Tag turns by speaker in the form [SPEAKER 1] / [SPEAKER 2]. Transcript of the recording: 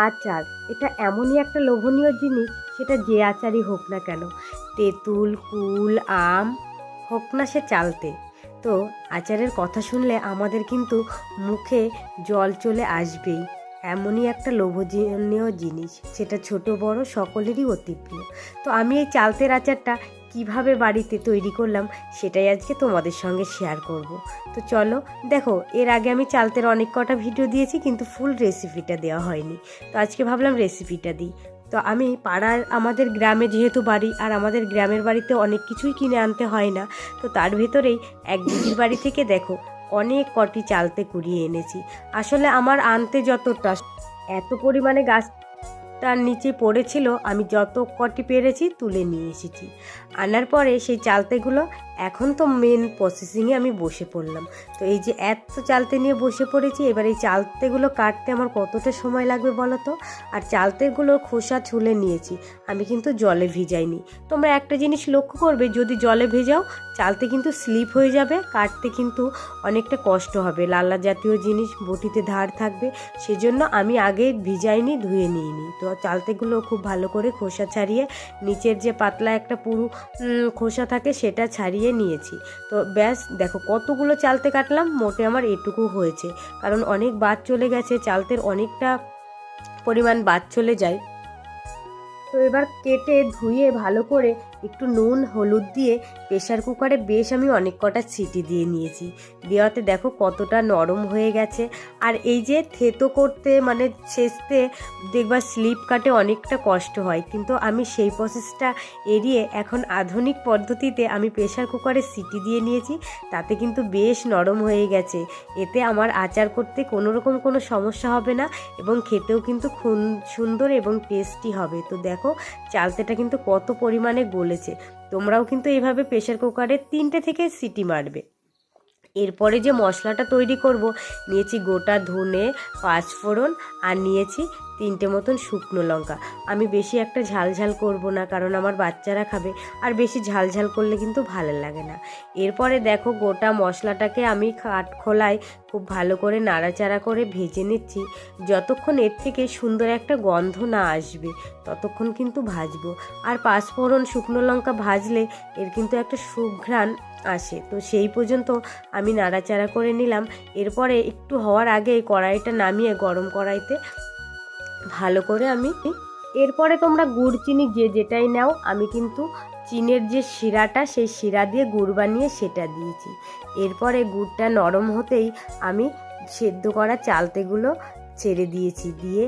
[SPEAKER 1] আচার এটা এমনই একটা লোভনীয় জিনিস, সেটা যে আচারই হোক না কেন, তেঁতুল, কুল, আম হোক না সে চালতে। তো আচারের কথা শুনলে আমাদের কিন্তু মুখে জল চলে আসবেই। এমনই একটা লোভনীয় জিনিস, সেটা ছোট বড় সকলেরই অতি প্রিয়। তো আমি এই চালতের আচারটা কিভাবে বাড়িতে তৈরি করলাম সেটাই আজকে তোমাদের সঙ্গে শেয়ার করব। তো চলো দেখো, এর আগে আমি চালতের অনেক কটা ভিডিও দিয়েছি কিন্তু ফুল রেসিপিটা দেওয়া হয়নি। তো আজকে ভাবলাম রেসিপিটা দিই। তো আমি পাড়ার, আমাদের গ্রামে যেহেতু বাড়ি, আর আমাদের গ্রামের বাড়িতে অনেক কিছুই কিনে আনতে হয় না। তো তার ভেতরেই এক দিদির বাড়ি থেকে দেখো অনেক কটি চালতে কুড়িয়ে এনেছি। আসলে আমার আনতে যতটা, এত পরিমাণে গাছটার নিচে পড়েছিল, আমি যত কটি পেরেছি তুলে নিয়ে এসেছি। আনার পরে সেই চালতেগুলো, এখন তো মেন প্রসেসিংয়ে আমি বসে পড়লাম। তো এই যে এত চালতে নিয়ে বসে পড়েছি, এবার এই চালতেগুলো কাটতে আমার কতটা সময় লাগবে বলো তো। আর চালতেগুলোর খোসা ছুলে নিয়েছি, আমি কিন্তু জলে ভিজাইনি। তোমরা একটা জিনিস লক্ষ্য করবে, যদি জলে ভেজাও চালতে কিন্তু স্লিপ হয়ে যাবে, কাটতে কিন্তু অনেকটা কষ্ট হবে, লালা জাতীয় জিনিস, বটিতে ধার থাকবে। সেজন্য আমি আগে ভিজাইনি, ধুয়ে নিইনি। তো চালতেগুলো খুব ভালো করে খোসা ছাড়িয়ে, নিচের যে পাতলা একটা পুরু খোসা থাকে সেটা ছাড়িয়ে নিয়েছি। তো ব্যাস দেখো কতগুলো চালতে কাটলাম, মোটে আমার এটুকু হয়েছে, কারণ অনেক বাদ চলে গেছে, চালতের অনেকটা পরিমাণ বাদ চলে যায়। তো এবার কেটে ধুয়ে ভালো করে একটু নুন হলুদ দিয়ে প্রেশার কুকারে বেশ আমি অনেক কটা সিটি দিয়ে নিয়েছি। দেওয়াতে দেখো কতটা নরম হয়ে গেছে। আর এই যে থেতো করতে মানে ছেঁচতে দেখবা স্লিপ কাটে, অনেকটা কষ্ট হয়, কিন্তু আমি সেই প্রসেসটা এড়িয়ে এখন আধুনিক পদ্ধতিতে আমি প্রেশার কুকারে সিটি দিয়ে নিয়েছি। তাতে কিন্তু বেশ নরম হয়ে গেছে। এতে আমার আচার করতে কোনো রকম কোনো সমস্যা হবে না, এবং খেতেও কিন্তু খুব সুন্দর এবং টেস্টি হবে। তো দেখো চালতেটা কিন্তু কত পরিমাণে গলেছে। তোমরাও কিন্তু এইভাবে প্রেশার কুকারে 3টে থেকে সিটি মারবে। এরপরে যে মশলাটা তৈরি করব, নিয়েছি গোটা ধনে, পাঁচফোড়ন, আর নিয়েছি 3টে মতন শুকনো লঙ্কা। আমি বেশি একটা ঝাল ঝাল করব না, কারণ আমার বাচ্চারা খাবে, আর বেশি ঝাল ঝাল করলে কিন্তু ভালো লাগে না। এরপরে দেখো গোটা মশলাটাকে আমি কাঠখোলায় খুব ভালো করে নাড়াচাড়া করে ভেজে নিচ্ছি। যতক্ষণ এর থেকে সুন্দর একটা গন্ধ না আসবে ততক্ষণ কিন্তু ভাজবো। আর পাঁচফোড়ন শুকনো লঙ্কা ভাজলে এর কিন্তু একটা সুঘ্রাণ আসে। তো সেই পর্যন্ত আমি নাড়াচাড়া করে নিলাম। এরপরে একটু হওয়ার আগে কড়াইটা নামিয়ে গরম কড়াইতে ভালো করে আমি, এরপরে তোমরা গুড় চিনি যে যেটাই নাও, আমি কিন্তু চিনের যে শিরাটা সেই শিরা দিয়ে গুড় বানিয়ে সেটা দিয়েছি। এরপরে গুড়টা নরম হতেই আমি সেদ্ধ করা চালতেগুলো ছেড়ে দিয়েছি, দিয়ে